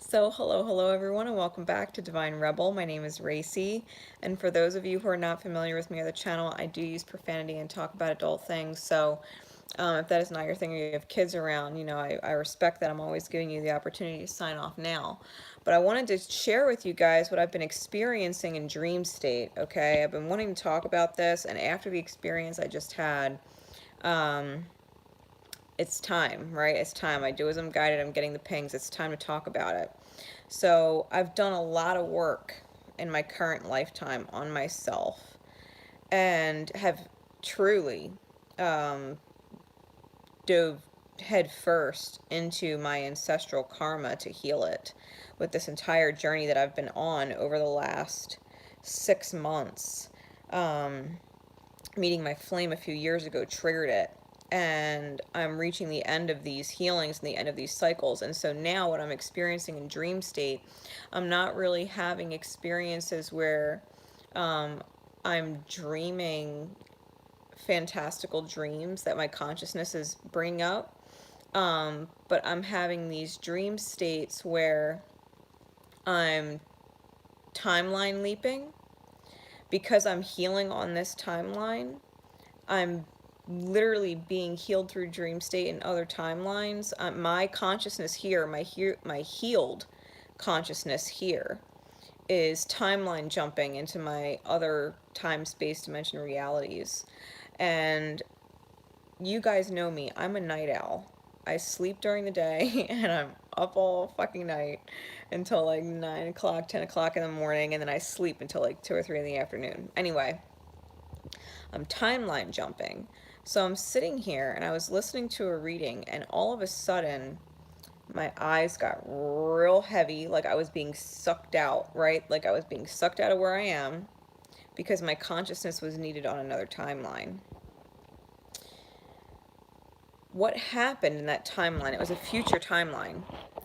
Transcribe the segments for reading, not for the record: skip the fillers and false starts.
So, hello everyone, and welcome back to Divine Rebel. My name is Racey, and for those of you who are not familiar with me or the channel, I do use profanity and talk about adult things. So, if that is not your thing or you have kids around, I respect that. I'm always giving you the opportunity to sign off now. But I wanted to share with you guys what I've been experiencing in dream state, okay? I've been wanting to talk about this, and after the experience I just had, um, it's time, right? It's time. I do as I'm guided. I'm getting the pings. It's time to talk about it. So I've done a lot of work in my current lifetime on myself and have truly um, dove head first into my ancestral karma to heal it with this entire journey that I've been on over the last 6 months. Um, Meeting my flame a few years ago triggered it, and I'm reaching the end of these healings and the end of these cycles. And so now what I'm experiencing in dream state, I'm not really having experiences where um, I'm dreaming fantastical dreams that my consciousness is bringing up, but I'm having these dream states where I'm timeline leaping because I'm healing on this timeline. I'm literally being healed through dream state and other timelines. My consciousness here, my healed consciousness here, is timeline jumping into my other time, space, dimension realities. And you guys know me. I'm a night owl. I sleep during the day and I'm up all fucking night until like 9 o'clock, 10 o'clock in the morning, and then I sleep until like 2 or 3 in the afternoon. Anyway, I'm timeline jumping. So I'm sitting here and I was listening to a reading, and all of a sudden, my eyes got real heavy, like I was being sucked out, right? Like I was being sucked out of where I am because my consciousness was needed on another timeline. What happened in that timeline? It was a future timeline,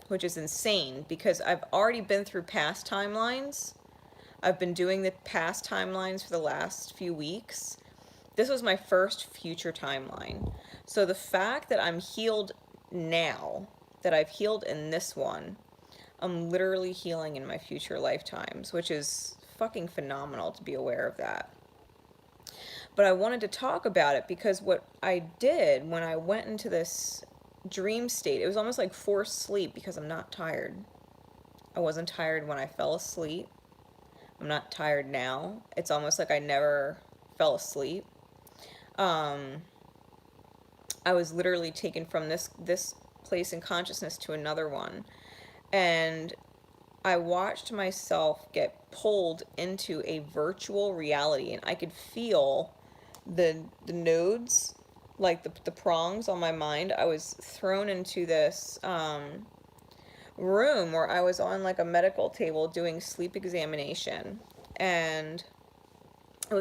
which is insane because I've already been through past timelines. I've been doing the past timelines for the last few weeks. This was my first future timeline. So the fact that I'm healed now, that I've healed in this one, I'm literally healing in my future lifetimes, which is fucking phenomenal to be aware of that. But I wanted to talk about it because what I did when I went into this dream state, it was almost like forced sleep because I'm not tired. I wasn't tired when I fell asleep. I'm not tired now. It's almost like I never fell asleep. Um, I was literally taken from this place in consciousness to another one, and I watched myself get pulled into a virtual reality, and I could feel the nodes, like the prongs on my mind. I was thrown into this room where I was on like a medical table doing sleep examination, and but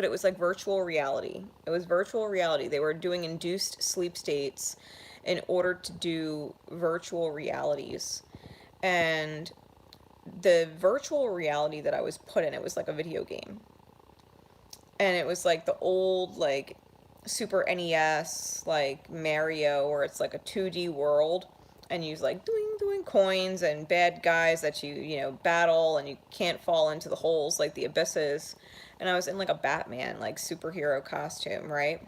it was like virtual reality. It was virtual reality. They were doing induced sleep states in order to do virtual realities. And the virtual reality that I was put in, it was like a video game. And it was like the old like Super NES, like Mario, where it's like a 2D world, and you like doing coins and bad guys that you battle, and you can't fall into the holes like the abysses. And I was in like a Batman like superhero costume, right?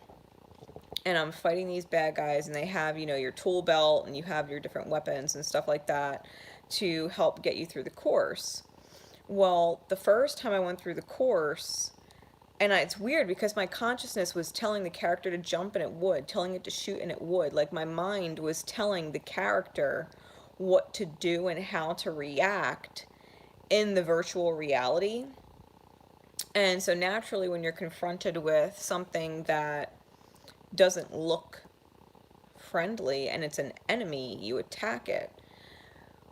And I'm fighting these bad guys, and they have your tool belt, and you have your different weapons and stuff like that to help get you through the course. Well, the first time I went through the course, and it's weird because my consciousness was telling the character to jump and it would, telling it to shoot and it would. Like my mind was telling the character what to do and how to react in the virtual reality. And so naturally, when you're confronted with something that doesn't look friendly and it's an enemy, you attack it.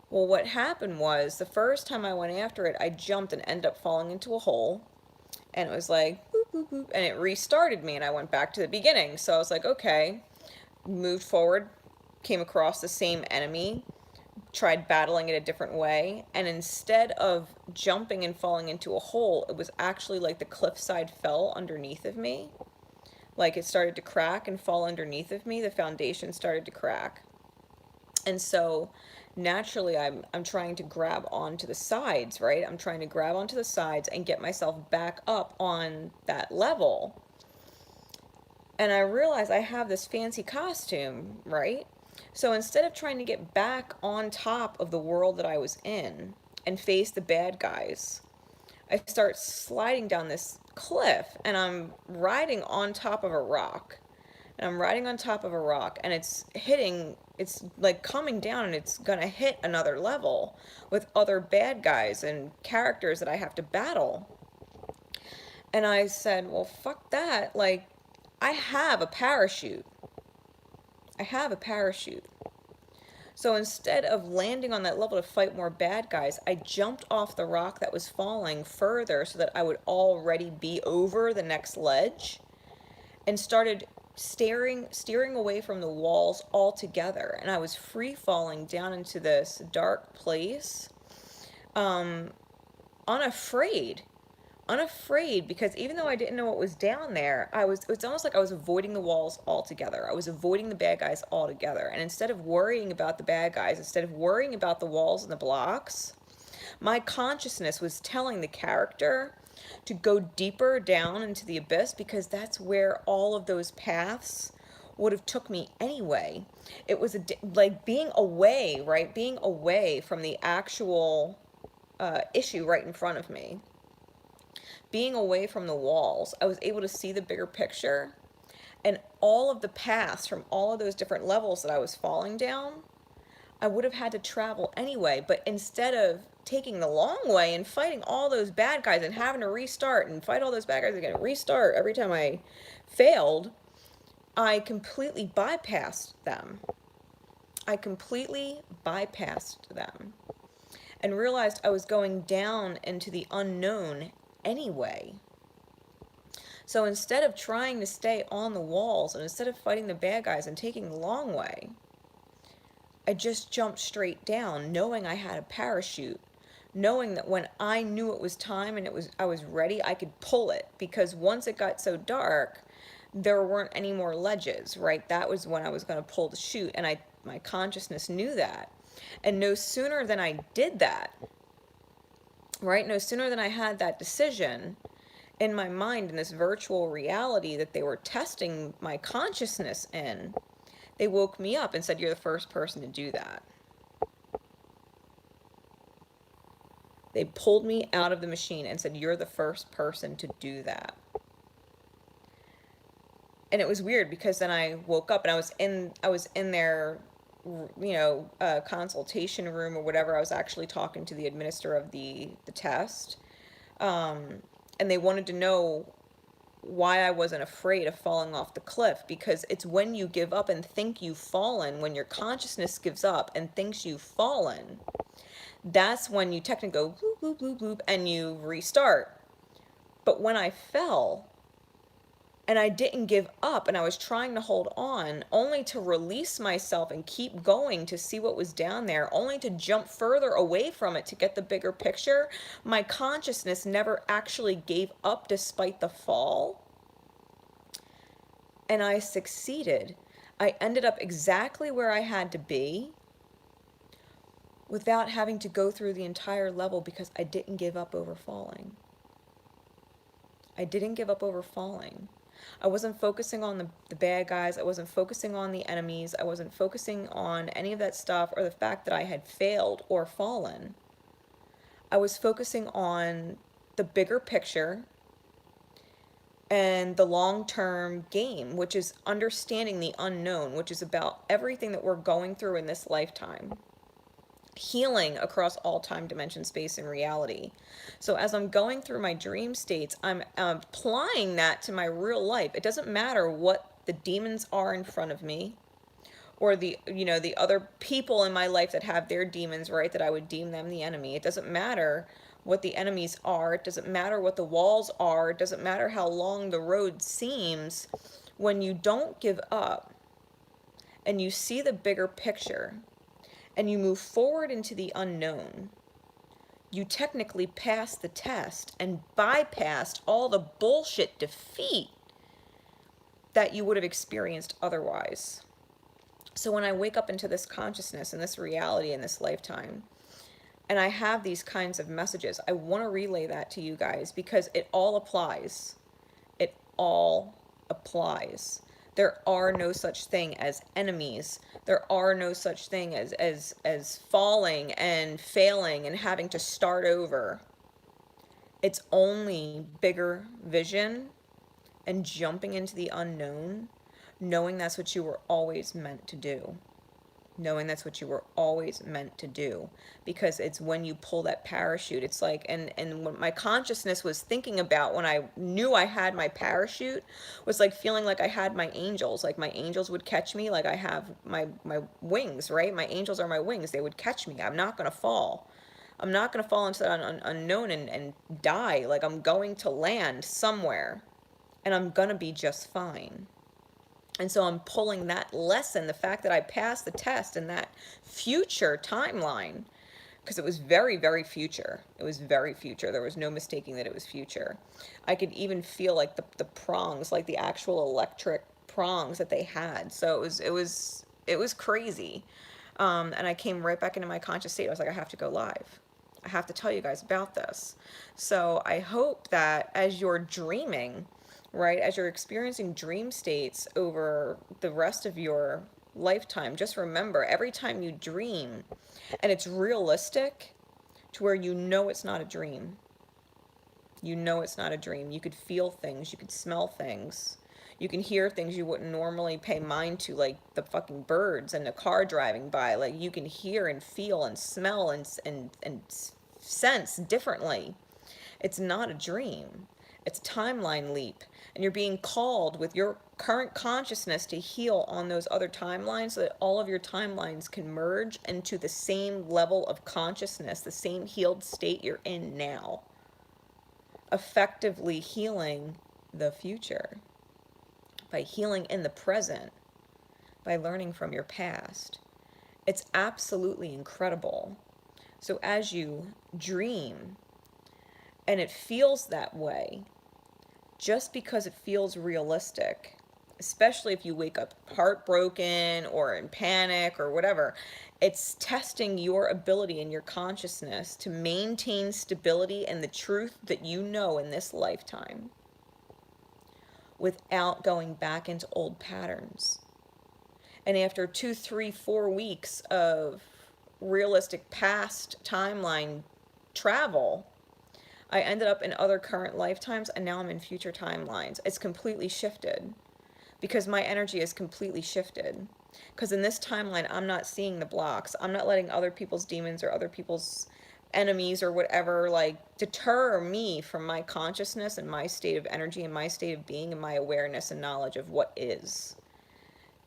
Well, what happened was the first time I went after it, I jumped and ended up falling into a hole, and it was like boop, boop, boop, and it restarted me, and I went back to the beginning. So I was like, okay, moved forward, came across the same enemy, tried battling it a different way, and instead of jumping and falling into a hole, it was actually like the cliffside fell underneath of me. Like it started to crack and fall underneath of me. The foundation started to crack. And so naturally I'm trying to grab onto the sides, right? I'm trying to grab onto the sides and get myself back up on that level. And I realize I have this fancy costume, right? So instead of trying to get back on top of the world that I was in and face the bad guys, I start sliding down this cliff and I'm riding on top of a rock. And I'm riding on top of a rock and it's like coming down and it's gonna hit another level with other bad guys and characters that I have to battle. And I said, well, fuck that. Like, I have a parachute. I have a parachute. So instead of landing on that level to fight more bad guys, I jumped off the rock that was falling further so that I would already be over the next ledge and started steering away from the walls altogether. And I was free falling down into this dark place, um, unafraid. Unafraid, because even though I didn't know what was down there, it's almost like I was avoiding the walls altogether. I was avoiding the bad guys altogether. And instead of worrying about the bad guys, instead of worrying about the walls and the blocks, my consciousness was telling the character to go deeper down into the abyss, because that's where all of those paths would have took me anyway. It was like being away, right? Being away from the actual issue right in front of me. Being away from the walls, I was able to see the bigger picture, and all of the paths from all of those different levels that I was falling down, I would have had to travel anyway. But instead of taking the long way and fighting all those bad guys and having to restart and fight all those bad guys again, restart every time I failed, I completely bypassed them. I completely bypassed them and realized I was going down into the unknown anyway. So instead of trying to stay on the walls and instead of fighting the bad guys and taking the long way, I just jumped straight down, knowing I had a parachute, knowing that when I knew it was time and I was ready, I could pull it, because once it got so dark, there weren't any more ledges, right? That was when I was going to pull the chute, and my consciousness knew that. And no sooner than I did that, right? No sooner than I had that decision in my mind, in this virtual reality that they were testing my consciousness in, they woke me up and said, you're the first person to do that. They pulled me out of the machine and said, you're the first person to do that. And it was weird, because then I woke up and I was in their, consultation room or whatever. I was actually talking to the administrator of the test. And they wanted to know why I wasn't afraid of falling off the cliff, because it's when you give up and think you've fallen, when your consciousness gives up and thinks you've fallen, that's when you technically go bloop, bloop, bloop, bloop, and you restart. But when I fell and I didn't give up and I was trying to hold on, only to release myself and keep going to see what was down there, only to jump further away from it to get the bigger picture, my consciousness never actually gave up despite the fall. And I succeeded. I ended up exactly where I had to be without having to go through the entire level, because I didn't give up over falling. I didn't give up over falling. I wasn't focusing on the bad guys. I wasn't focusing on the enemies. I wasn't focusing on any of that stuff or the fact that I had failed or fallen. I was focusing on the bigger picture and the long-term game, which is understanding the unknown, which is about everything that we're going through in this lifetime. Healing across all time, dimension, space, and reality. So as I'm going through my dream states, I'm applying that to my real life. It doesn't matter what the demons are in front of me, or the other people in my life that have their demons, right, that I would deem them the enemy. It doesn't matter what the enemies are. It doesn't matter what the walls are. It doesn't matter how long the road seems. When you don't give up and you see the bigger picture and you move forward into the unknown, you technically passed the test and bypassed all the bullshit defeat that you would have experienced otherwise. So when I wake up into this consciousness and this reality in this lifetime, and I have these kinds of messages, I want to relay that to you guys because it all applies. It all applies. There are no such thing as enemies. There are no such thing as falling and failing and having to start over. It's only bigger vision and jumping into the unknown, knowing that's what you were always meant to do. Knowing that's what you were always meant to do, because it's when you pull that parachute, it's like, and what my consciousness was thinking about when I knew I had my parachute was like feeling like I had my angels, like my angels would catch me, like I have my wings, right? My angels are my wings. They would catch me. I'm not going to fall. I'm not going to fall into that unknown and die. Like I'm going to land somewhere and I'm going to be just fine. And so I'm pulling that lesson, the fact that I passed the test in that future timeline, because it was very, very future. It was very future. There was no mistaking that it was future. I could even feel like the prongs, like the actual electric prongs that they had. So it was crazy. And I came right back into my conscious state. I was like, I have to go live. I have to tell you guys about this. So I hope that as you're dreaming, right, as you're experiencing dream states over the rest of your lifetime, just remember every time you dream and it's realistic to where you know it's not a dream. You know it's not a dream. You could feel things, you could smell things. You can hear things you wouldn't normally pay mind to, like the fucking birds and the car driving by. Like you can hear and feel and smell and sense differently. It's not a dream. It's a timeline leap. And you're being called with your current consciousness to heal on those other timelines so that all of your timelines can merge into the same level of consciousness, the same healed state you're in now. Effectively healing the future by healing in the present, by learning from your past. It's absolutely incredible. So as you dream, and it feels that way, just because it feels realistic, especially if you wake up heartbroken or in panic or whatever, it's testing your ability and your consciousness to maintain stability and the truth that you know in this lifetime without going back into old patterns. And after 2, 3, 4 weeks of realistic past timeline travel, I ended up in other current lifetimes and now I'm in future timelines. It's completely shifted because my energy is completely shifted. Because in this timeline, I'm not seeing the blocks. I'm not letting other people's demons or other people's enemies or whatever like deter me from my consciousness and my state of energy and my state of being and my awareness and knowledge of what is.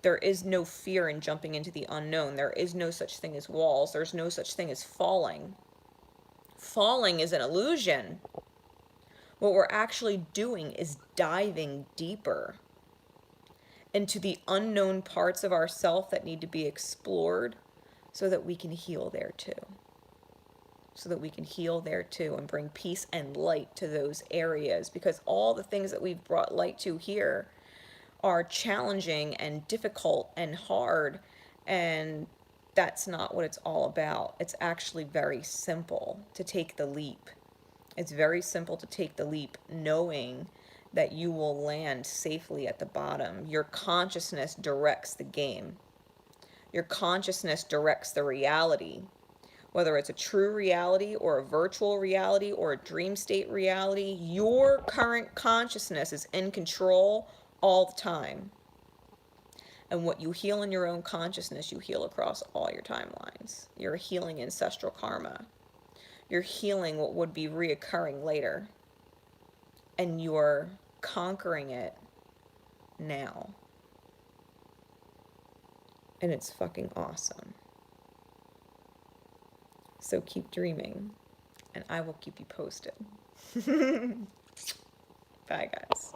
There is no fear in jumping into the unknown. There is no such thing as walls. There's no such thing as falling. Falling is an illusion. What we're actually doing is diving deeper into the unknown parts of ourself that need to be explored so that we can heal there too. So that we can heal there too and bring peace and light to those areas, because all the things that we've brought light to here are challenging and difficult and hard, and that's not what it's all about. It's actually very simple to take the leap. It's very simple to take the leap, knowing that you will land safely at the bottom. Your consciousness directs the game. Your consciousness directs the reality. Whether it's a true reality or a virtual reality or a dream state reality, your current consciousness is in control all the time. And what you heal in your own consciousness, you heal across all your timelines. You're healing ancestral karma. You're healing what would be reoccurring later. And you're conquering it now. And it's fucking awesome. So keep dreaming, and I will keep you posted. Bye, guys.